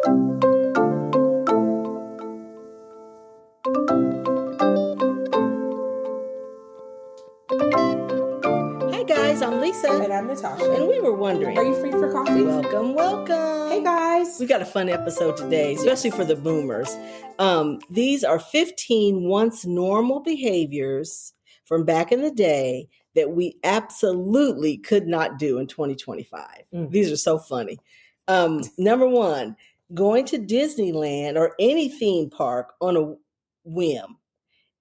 Hi guys, I'm Lisa. And I'm Natasha. And we were wondering, are you free for coffee? Welcome. Hey guys. We got a fun episode today, especially for the boomers. These are 15 once normal behaviors from back in the day that we absolutely could not do in 2025. These are so funny. Number one, going to Disneyland or any theme park on a whim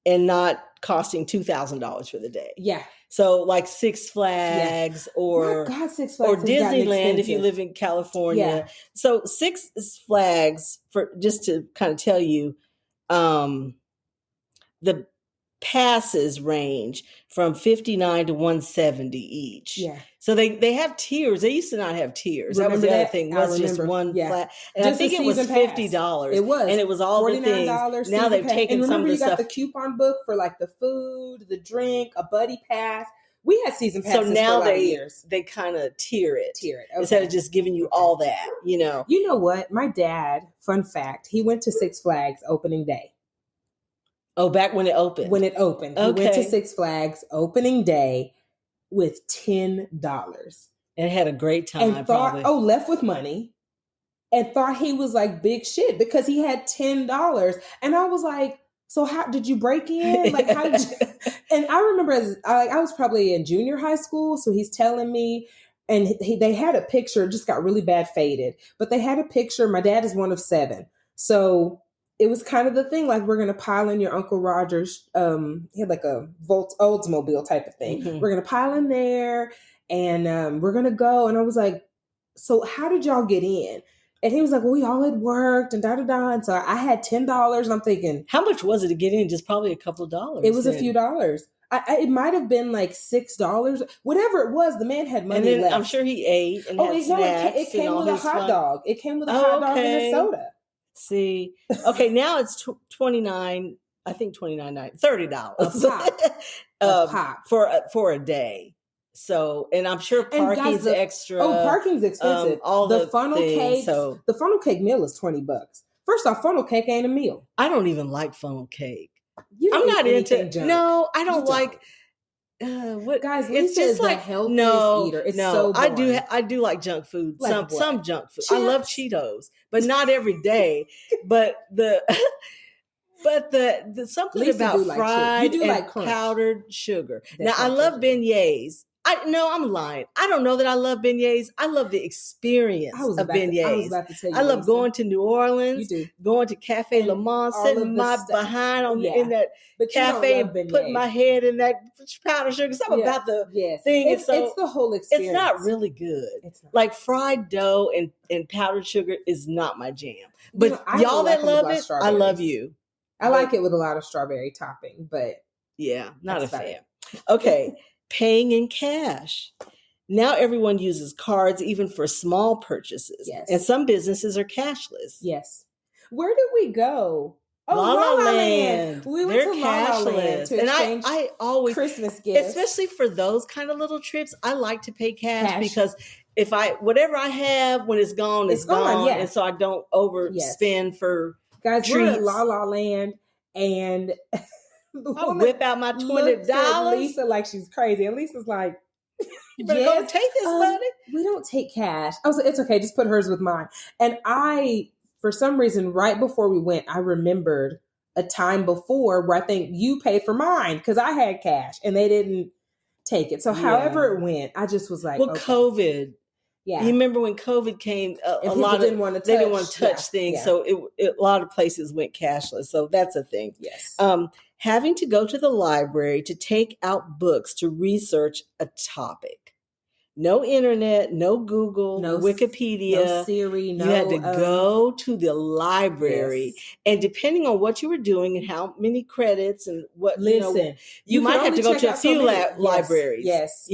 and not costing $2,000 for the day. Yeah. So like Six Flags or Six Flags or Disneyland if you live in California. Yeah. So Six Flags, for just to kind of tell you, the passes range from $59 to $170 each. Yeah. So they have tiers. They used to not have tiers. That was the other thing. Was just one flat. And just I think it was $50. It was. And it was all the things. Now they've taken some of the stuff. You got the coupon book for like the food, the drink, a buddy pass. We had season passes so now for a lot of years. They kind of tier it. Okay. Instead of just giving you all that, you know. You know what? My dad, fun fact, he went to Six Flags opening day. Oh, back when it opened. When it opened. Okay. He went to Six Flags opening day with $10. And had a great time. And thought, left with money. And thought he was like big shit because he had $10. And I was like, so how did you break in? Like, how did you? And I remember I was probably in junior high school. So he's telling me, and they had a picture, just got really bad faded, but they had a picture. My dad is one of 7. So it was kind of the thing, like, we're going to pile in your Uncle Roger's, he had like a Oldsmobile type of thing. Mm-hmm. We're going to pile in there and we're going to go. And I was like, so how did y'all get in? And he was like, well, we all had worked and da-da-da. And so I had $10 and I'm thinking. How much was it to get in? Just probably a couple of dollars. It was a few dollars. It might have been like $6. Whatever it was, the man had money and then left. I'm sure he ate and had snacks. It came with a hot dog. It came with a hot dog and a soda. See, okay, now it's $29. I think $29.90, $30 a pop for a day. So, and I'm sure parking's extra. Oh, parking's expensive. All the funnel cake. So the funnel cake meal is $20. First off, funnel cake ain't a meal. I don't even like funnel cake. I'm not into. Junk. No, I don't like. What guys? It's just like the healthiest eater. It's so boring. I do like junk food. Like some junk food. Chips? I love Cheetos, but not every day. but the something Lisa about like fried and like powdered sugar. That's now I love beignets. I'm lying. I don't know that I love beignets. I love the experience of beignets. I was about to tell you. I love going to New Orleans, going to Cafe Le Mans, sitting my behind in that cafe and putting my head in that powdered sugar. Something about the thing. It's the whole experience. It's not really good. Like fried dough and powdered sugar is not my jam. But y'all that love it, I love you. I like it with a lot of strawberry topping, but not a fan. Okay. Paying in cash. Now everyone uses cards even for small purchases. Yes. And some businesses are cashless. Yes. Where did we go? Oh, La La Land. We went to La La Land to exchange I always Christmas gifts. Especially for those kind of little trips, I like to pay cash. Because if whatever I have when it's gone, it's gone. Yeah. And so I don't overspend for guys, treats. We're at La La Land and I'll whip out my $20. Lisa like she's crazy. And Lisa's like, you better go take this money. We don't take cash. I was like, it's okay. Just put hers with mine. And for some reason, right before we went, I remembered a time before where I think you paid for mine because I had cash and they didn't take it. So however it went, I just was like, okay. COVID. Yeah. You remember when COVID came, a lot of they didn't want to touch things. Yeah. So a lot of places went cashless. So that's a thing. Yes. Having to go to the library to take out books to research a topic. No internet, no Google, no Wikipedia, no Siri. You had to go to the library, and depending on what you were doing and how many credits and what you might have to go to a few libraries. Yes,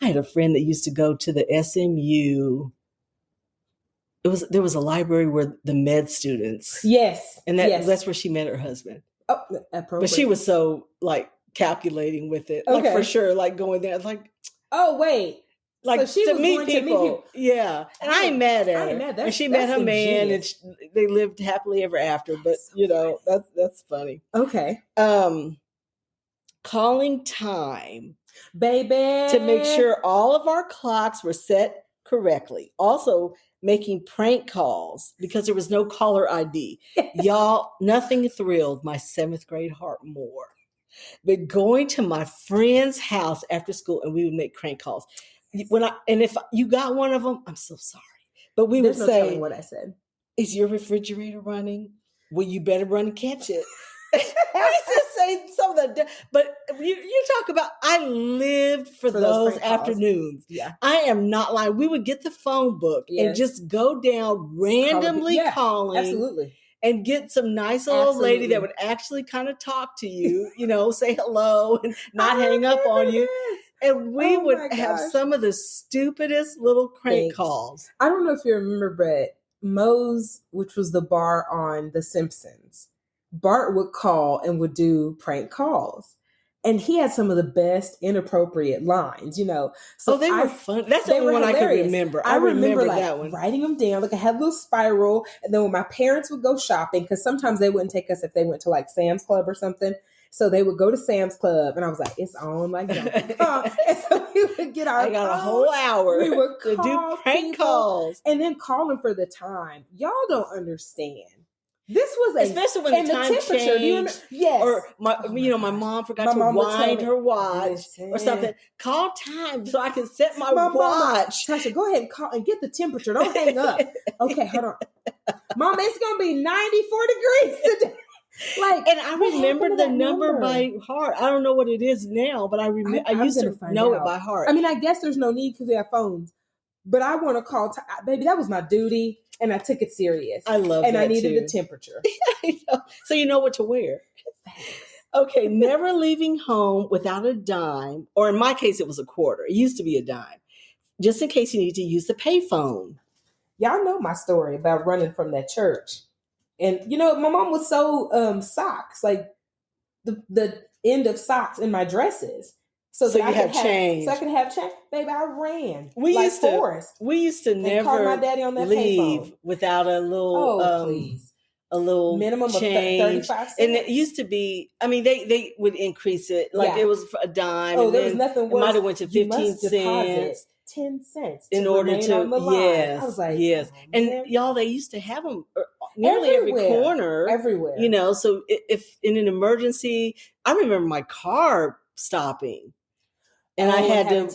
I had a friend that used to go to the SMU. There was a library where the med students. Yes, and that's where she met her husband. Oh, appropriate. But she was so calculating with it, for sure, going there, Oh, wait. like so she to was meet going to meet people. people. Yeah, and I ain't mad at I her. ain't mad. And she met her man, and they lived happily ever after. But so that's funny. Okay. Calling time, baby, to make sure all of our clocks were set correctly. Also, making prank calls because there was no caller ID. Y'all, nothing thrilled my 7th grade heart more than going to my friend's house after school, and we would make prank calls. If you got one of them, I'm so sorry, but we There's would no say, telling what I said. "Is your refrigerator running? Well, you better run and catch it." I used to say some of the, but you talk about, I lived for those afternoons. Yeah. I am not lying. We would get the phone book and just go down randomly calling. Absolutely. And get some nice old lady that would actually kind of talk to you, say hello and not hang up on you. And we would have some of the stupidest little crank calls. I don't know if you remember, but Moe's, which was the bar on The Simpsons, Bart would call and would do prank calls. And he had some of the best inappropriate lines, So they were fun. That's the only one hilarious. I could remember. I remember that one. Writing them down. Like I had a little spiral. And then when my parents would go shopping, because sometimes they wouldn't take us if they went to like Sam's Club or something. So they would go to Sam's Club, and I was like, "It's on, like Donkey Kong." And so we would get our. I got a whole hour. We would to do prank calls, and then calling for the time. Y'all don't understand. This was especially when the time temperature changed. Do you remember? Yes. Or my mom forgot to wind her watch or something. Call time so I can set my watch. Tasha, go ahead and call and get the temperature. Don't hang up. Okay, hold on. Mom, it's gonna be 94 degrees today. And I remember the number by heart. I don't know what it is now, but I used to know it by heart. I mean, I guess there's no need because we have phones. But I want to call, baby, that was my duty, and I took it serious. I love that, and I needed the temperature. So you know what to wear. Okay, never leaving home without a dime, or in my case, it was a quarter. It used to be a dime, just in case you need to use the payphone. Y'all know my story about running from that church. And, my mom would sew socks, like the end of socks in my dresses. So you have change. So I could have change. Baby, I ran. We used to never my daddy on that leave payphone without a little please. A little minimum change. Of 35 cents. And it used to be, I mean, they would increase it. Like it was a dime. Oh, there was nothing worse. It might have went to 15 cents. 10 cents in order to, on the line. yes. I was like, yes. And y'all, they used to have them nearly every corner. Everywhere. So if in an emergency, I remember my car stopping. And I had having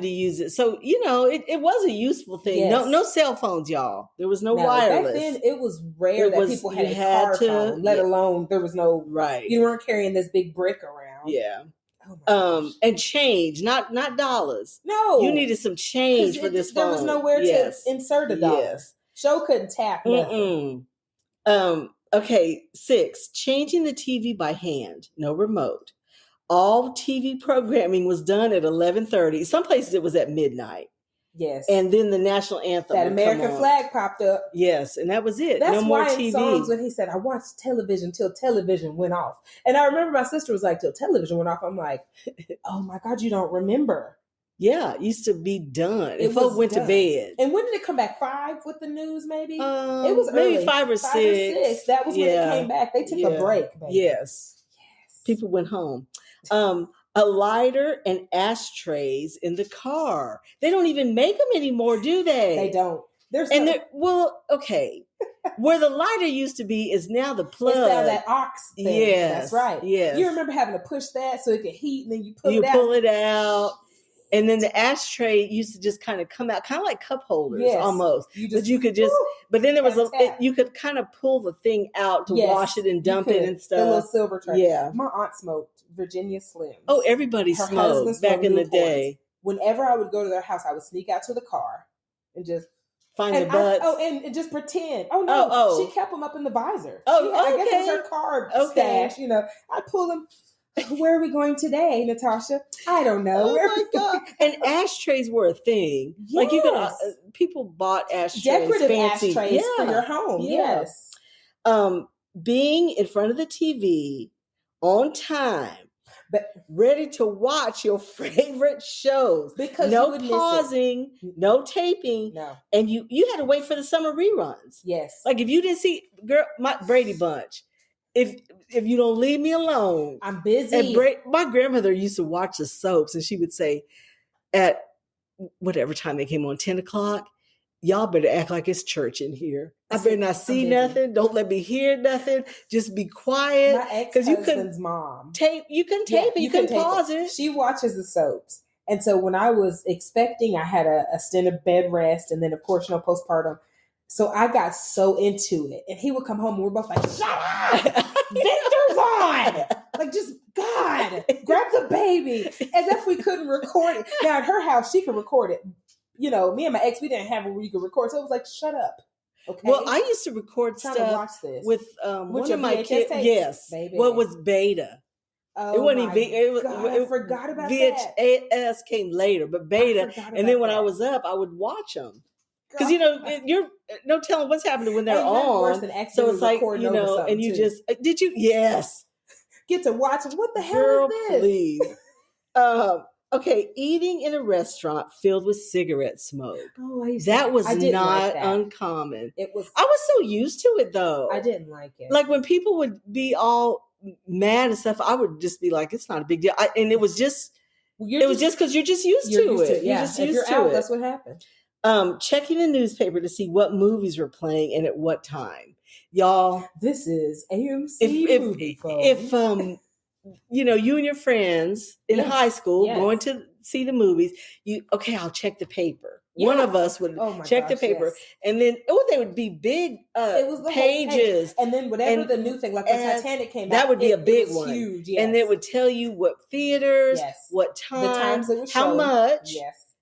to use it. So, it was a useful thing. Yes. No cell phones, y'all. There was no wireless. Back then, it was rare that people had a car phone, let alone there was no... Right. You weren't carrying this big brick around. Yeah. And change, not dollars. No. You needed some change for this phone. There was nowhere to insert a dollar. Yes. Show couldn't tap nothing. Okay, 6, changing the TV by hand, no remote. All TV programming was done at 11:30. Some places it was at midnight. Yes. And then the national anthem. That American flag popped up. Yes, and that was it. That's no more why TV. In songs when he said, I watched television till television went off. And I remember my sister was like, till television went off. I'm like, oh my God, you don't remember. Yeah, it used to be done. If folks went to bed. And when did it come back? 5 with the news, maybe? It was maybe early. 5 or 6. That was when it came back. They took a break, baby. Yes. People went home. A lighter and ashtrays in the car. They don't even make them anymore, do they? They don't. Okay. Where the lighter used to be is now the plug. It's now that aux thing. Yes. That's right. Yes. You remember having to push that so it could heat, and then you pull it out. And then the ashtray used to just kind of come out, kind of like cup holders almost. But then there was you could kind of pull the thing out to wash it and dump it and stuff. The little silver tray. Yeah. My aunt smoked Virginia Slims. Oh, everybody smoked back in the day. Whenever I would go to their house, I would sneak out to the car and just find the butts. And just pretend. Oh no, she kept them up in the visor. I guess it was her card stash. I'd pull them. Where are we going today, Natasha? I don't know. Oh my God. And ashtrays were a thing. Yes. Like you could, people bought ashtrays. Decorative fancy ashtrays for your home. Yeah. Yes. Being in front of the TV on time ready to watch your favorite shows. Because no you would pausing, no taping. No. And you had to wait for the summer reruns. Yes. Like if you didn't see my Brady Bunch, if you don't leave me alone, I'm busy. My grandmother used to watch the soaps, and she would say at whatever time they came on, 10 o'clock, y'all better act like it's church in here. I better not see nothing. Don't let me hear nothing. Just be quiet. My ex-husband's mom. You couldn't tape it. You couldn't pause it. She watches the soaps. And so when I was expecting, I had a stint of bed rest and then, of course, postpartum. So I got so into it. And he would come home and we're both like, shut up! Victor's on! Like, just, God, grab the baby. As if we couldn't record it. Now, at her house, she could record it. You know, me and my ex, we didn't have it where you could record. So it was like, shut up. Okay. Well, I used to record stuff with one of my kids. Yes. Baby. What was Beta? Oh, it wasn't even. I forgot about VHS that. VHS came later, but Beta. And then when I was up, I would watch them. Because, you're no telling what's happening when they're on. So it's like, and you just, did you? Yes. Get to watch it. What the hell is this? Please. Okay, eating in a restaurant filled with cigarette smoke. Oh, that was not uncommon. It was. I was so used to it, though. I didn't like it. Like when people would be all mad and stuff, I would just be like, "It's not a big deal." And it was just, because you're just used to it. Yeah, you're just used to it. That's what happened. Checking the newspaper to see what movies were playing and at what time, y'all. This is AMC movie phone. If you and your friends in high school going to see the movies, I'll check the paper. Yeah. One of us would check the paper, and then they would be big it was the pages, and then whatever the new thing, like when Titanic came out, that would be a big one, huge, yes. And it would tell you what theaters, what time, the times it was how much,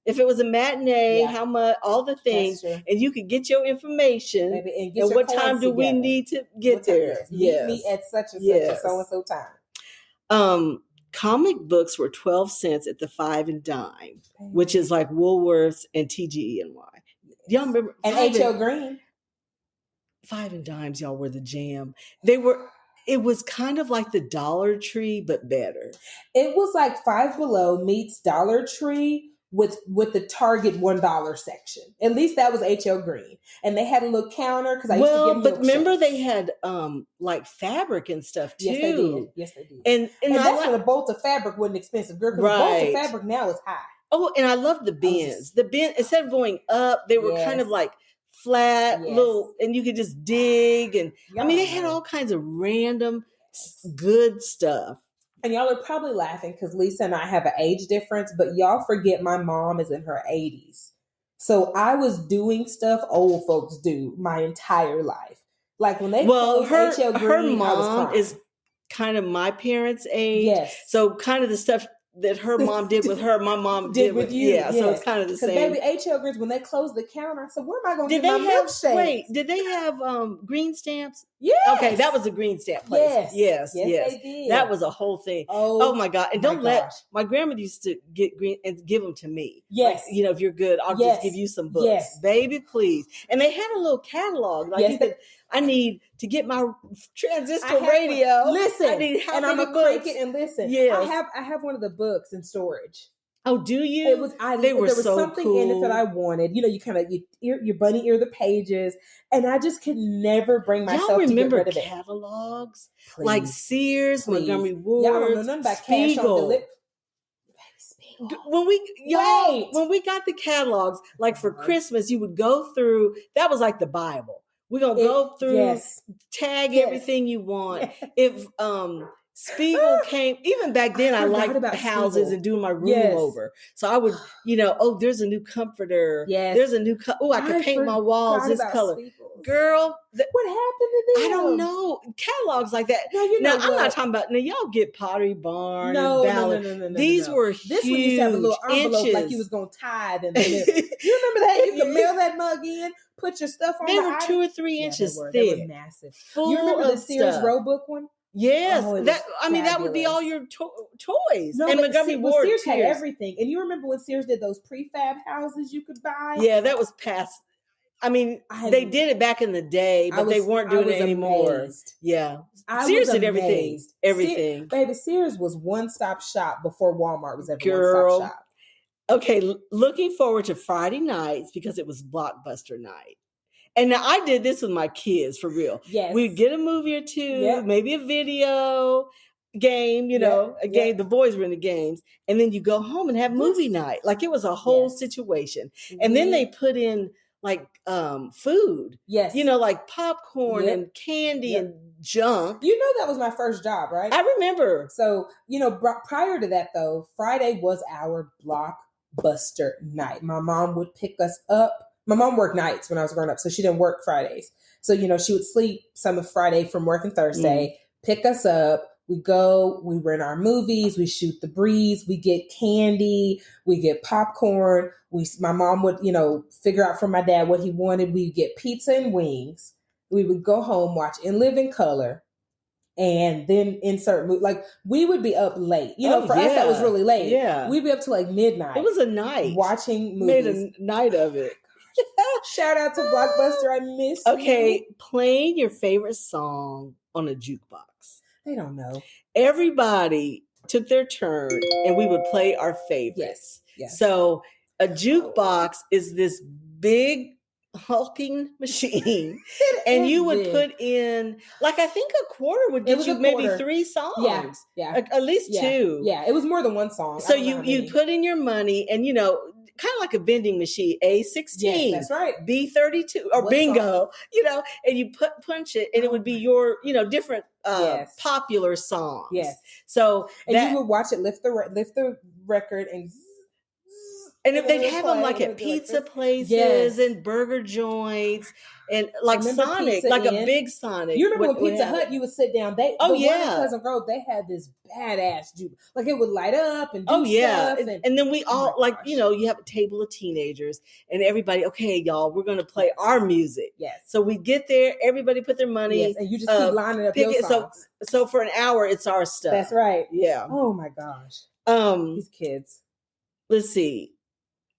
if it was a matinee, how much, all the things, and you could get your information. Baby, and what time do we need to get there? Meet me at such and such and so and so time. Comic books were 12 cents at the 5 and dime, which is like Woolworths and TGE&Y. Y'all remember? And H.L. Green. 5 and dimes, y'all, were the jam. It was kind of like the Dollar Tree, but better. It was like Five Below meets Dollar Tree with the Target $1 section. At least that was H.L. Green. And they had a little counter because I used to get milkshakes. But remember they had like fabric and stuff too. Yes, they did. And that's when a bolt of fabric wasn't expensive, girl. Because a bolt of fabric now is high. Oh, and I love the bins. The bin, instead of going up, they were kind of like flat, little, and you could just dig. And they had all kinds of random good stuff. And y'all are probably laughing because Lisa and I have an age difference, but y'all forget my mom is in her 80s. So I was doing stuff old folks do my entire life. Like when they closed H.L. Green, her mom is kind of my parents' age. Yes. So kind of the stuff that her mom did with her, my mom did with you. Yeah, so it's kind of the same. Because baby, H.L. Greens, when they closed the counter, I said, where am I going to get my milkshake? Wait, did they have green stamps? Yes. Okay, that was a green stamp place. Yes, they did. That was a whole thing. Oh my God. And my grandmother used to get green and give them to me. Yes. Like, if you're good, I'll just give you some books. Yes. Baby, please. And they had a little catalog. Like I need to get my transistor radio. Listen, I need how and I'm a crank it and listen. Yes. I have one of the books in storage. Oh, do you? It was. There was so something cool in it that I wanted. You kind of you bunny ear the pages, and I just could never bring myself to get rid of it. Catalogs like Sears, Montgomery Ward, y'all don't know nothing about Cash on Delivery. When we got the catalogs, like for Christmas, you would go through. That was like the Bible. We're gonna go through, tag everything you want. If Spiegel came, even back then, I liked houses Spiegel. And doing my room over. So I would, there's a new comforter. Yes. There's a new, I could paint my walls this color. Spiegel. Girl. What happened to them? I don't know. Catalogs like that. Now, I'm not talking about, y'all get Pottery Barn and Ballard. No. These were huge. This one used to have a little envelope like you was going to tithe and deliver. You remember that? You could mail that mug in, put your stuff on. They were 2 or 3 inches thick. They were massive. You remember the Sears Roebuck one? Yes, that would be all your toys. No, and Montgomery Ward Sears had everything. And you remember when Sears did those prefab houses you could buy? Yeah, that was past. I mean, they did it back in the day, but they weren't doing it anymore. Amazed. Yeah. Sears did everything. Everything. Baby, Sears was one-stop shop before Walmart was ever Girl. one-stop shop. Okay, looking forward to Friday nights because it was Blockbuster night. And now I did this with my kids, for real. Yes. We'd get a movie or two, maybe a video game, a game. The boys were into games. And then you go home and have movie night. Like it was a whole situation. And then they put in like food. Yes. Like popcorn and candy and junk. That was my first job, right? I remember. So, prior to that though, Friday was our Blockbuster night. My mom would pick us up. My mom worked nights when I was growing up, so she didn't work Fridays. So, she would sleep some of Friday from working Thursday, pick us up. We go, we rent our movies, we shoot the breeze, we get candy, we get popcorn. My mom would, figure out from my dad what he wanted. We'd get pizza and wings. We would go home, watch In Living Color, and then insert movie. Like we would be up late. For us that was really late. Yeah. We'd be up to like midnight. It was a night. Watching movies. Made a night of it. Shout out to Blockbuster. I miss you. Playing your favorite song on a jukebox. They don't know. Everybody took their turn and we would play our favorites. Yes. So a jukebox is this big hulking machine and you would put in like I think a quarter would get you maybe 3 songs. Yeah. At least 2. Yeah, it was more than one song. So you put in your money and kind of like a vending machine, A16, yes, that's right. B32 or what bingo, song? And you punch it and it would be your, different popular songs. Yes. So you would watch it lift the record and they'd have them like at pizza places and burger joints and like Sonic, like a big Sonic. You remember when Pizza Hut, you would sit down. One in Pleasant Grove, they had this badass juke. Like it would light up and do stuff. And then we all you have a table of teenagers and everybody, okay, y'all, we're going to play our music. Yes. So we get there, everybody put their money. Yes, and you just keep lining up your songs. So for an hour, it's our stuff. That's right. Yeah. Oh my gosh. These kids. Let's see.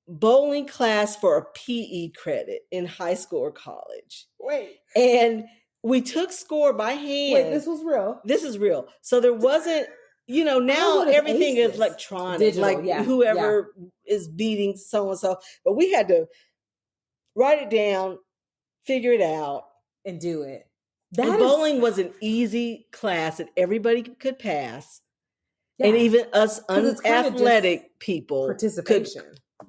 Bowling class for a PE credit in high school or college. Wait. And we took score by hand. Wait, this was real? This is real. So there wasn't, now everything is electronic. Digital, whoever is beating so-and-so. But we had to write it down, figure it out. And do it. Bowling was an easy class that everybody could pass. Yeah. And even us unathletic people could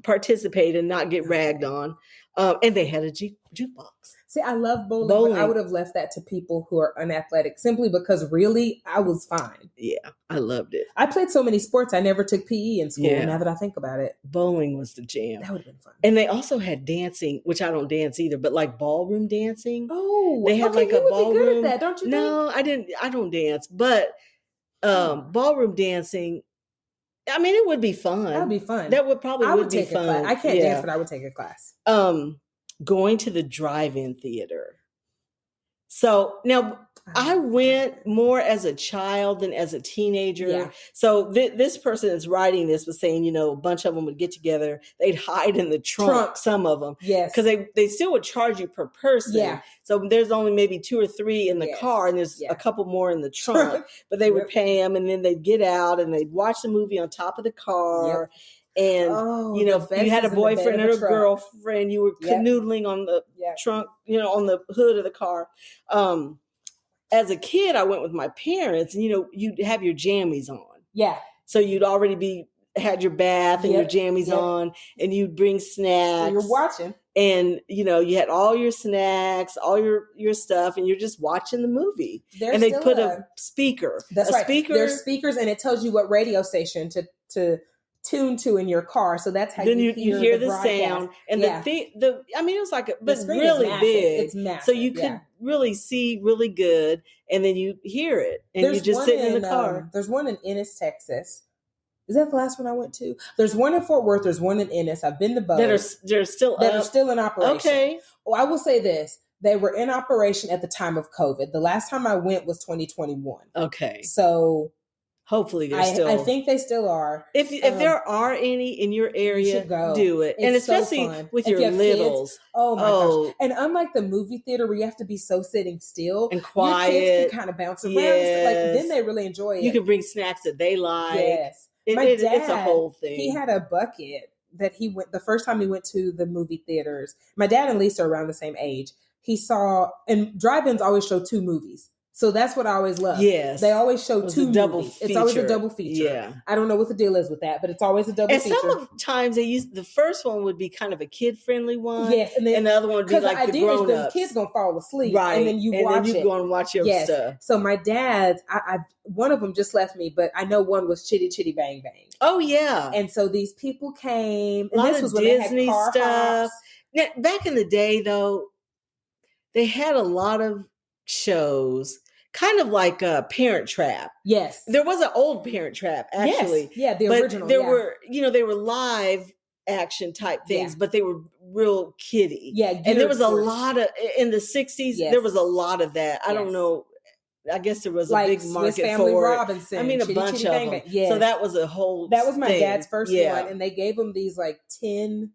participate and not get ragged on. And they had a jukebox. See, I love bowling. But I would have left that to people who are unathletic simply because really I was fine. Yeah, I loved it. I played so many sports. I never took PE in school. Now that I think about it. Bowling was the jam. That would have been fun. And they also had dancing, which I don't dance either, but like ballroom dancing. Oh, they had like a ballroom. Be good at that, don't you? No, I don't dance, but ballroom dancing. I mean, it would be fun. That would be fun. That would probably be fun. I can't dance, but I would take a class. Going to the drive-in theater. So now I went more as a child than as a teenager. Yeah. So this person that's writing this was saying, a bunch of them would get together. They'd hide in the trunk. Some of them. Yes. Because they still would charge you per person. Yeah. So there's only maybe 2 or 3 in the car and there's a couple more in the trunk. But they would pay them and then they'd get out and they'd watch the movie on top of the car. Yep. And, if you had a boyfriend or a girlfriend, you were canoodling on the trunk, on the hood of the car. As a kid, I went with my parents and, you'd have your jammies on. Yeah. So you'd already had your bath and your jammies on and you'd bring snacks. And you're watching. And, you had all your snacks, all your stuff, and you're just watching the movie. And they put a speaker. That's right. There's speakers and it tells you what radio station to tune to in your car, so that's how then you hear the sound and the I mean it was like but really big. It's massive, so you could really see really good, and then you hear it, and you just sit in the car. There's one in Ennis, Texas. Is that the last one I went to? There's one in Fort Worth. There's one in Ennis. I've been to both. That are still in operation. Okay. Well, I will say this: they were in operation at the time of COVID. The last time I went was 2021. Okay. So Hopefully they're still. I think they still are. If there are any in your area, you should go. Do it. It's and especially so fun. with If your you have littles. Kids, oh my gosh. And unlike the movie theater where you have to be so sitting still and quiet, your kids can kind of bounce around. Yes. Like then they really enjoy it. You can bring snacks that they like. Yes. My dad, it's a whole thing. He had a bucket that he went the first time he went to the movie theaters. My dad and Lisa are around the same age. He saw, and drive-ins always show 2 movies. So that's what I always love. Yes. They always show 2 movies. It's always a double feature. Yeah. I don't know what the deal is with that, but it's always a double feature. And sometimes they use the first one would be kind of a kid-friendly one. Yes. And the other one would be like the grown-ups. The kids going to fall asleep. Right. And then you watch it. And you go and watch your stuff. So my dad's, one of them just left me, but I know one was Chitty Chitty Bang Bang. Oh, yeah. And so these people came. And this was when Disney they had car stuff. hops. Now, back in the day, though, they had a lot of shows, kind of like Parent Trap. Yes. There was an old Parent Trap, actually. Yes. Yeah, the original. There were, they were live action type things, but they were real kiddie. Yeah. And there was a lot of, in the 60s, there was a lot of that. I don't know. I guess there was a big market Swiss Family for Robinson. I mean, a bunch of them. Yes. So that was a whole That was my thing. dad's first one. And they gave him these like 10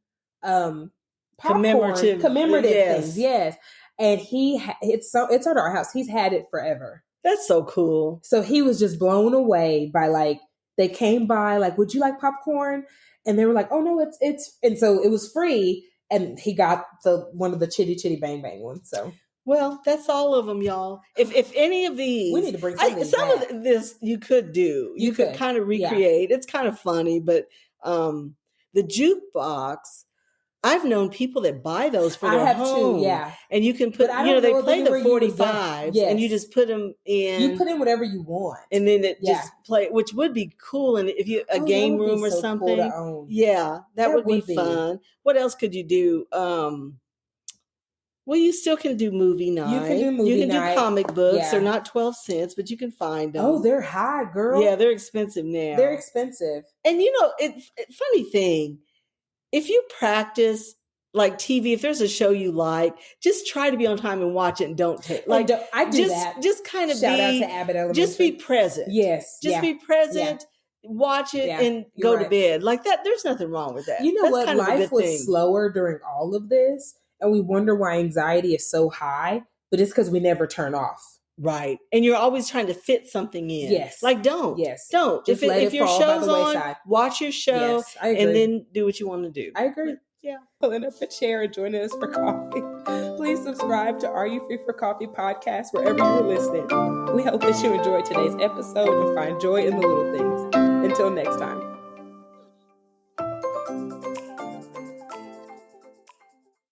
commemorative things. Yes. And it's at our house. He's had it forever. That's so cool. So he was just blown away by like, they came by like, would you like popcorn? And they were like, oh no, it's, and so it was free. And he got one of the Chitty Chitty Bang Bang ones. So. Well, that's all of them, y'all. If any of these, we need to bring some of this you could do. You could kind of recreate. Yeah. It's kind of funny, but the jukebox, I've known people that buy those for their home. Too, yeah. And you can put, they play the 45s and you just put them in. You put in whatever you want. And then it just play, which would be cool. And if you, a game room or something. Cool to own. Yeah, that would be fun. What else could you do? Well, you still can do movie night. You can do movie night. You can do comic books. Yeah. They're not 12 cents, but you can find them. Oh, they're high, girl. Yeah, they're expensive now. They're expensive. And it's funny thing. If you practice like TV, if there's a show you like, just try to be on time and watch it and don't take I do that. Just kind of Shout out to Abbott Elementary. Just be present. Yes. Just be present. Yeah. Watch it and go to bed. Like that, there's nothing wrong with that. You know what? Life was slower during all of this. And we wonder why anxiety is so high, but it's because we never turn off. Right. And you're always trying to fit something in. Yes. Like don't. Yes. Don't. If your show's on, watch your show and then do what you want to do. I agree. Yeah. Pulling up a chair and joining us for coffee. Please subscribe to Are You Free for Coffee podcast wherever you're listening. We hope that you enjoyed today's episode and find joy in the little things. Until next time.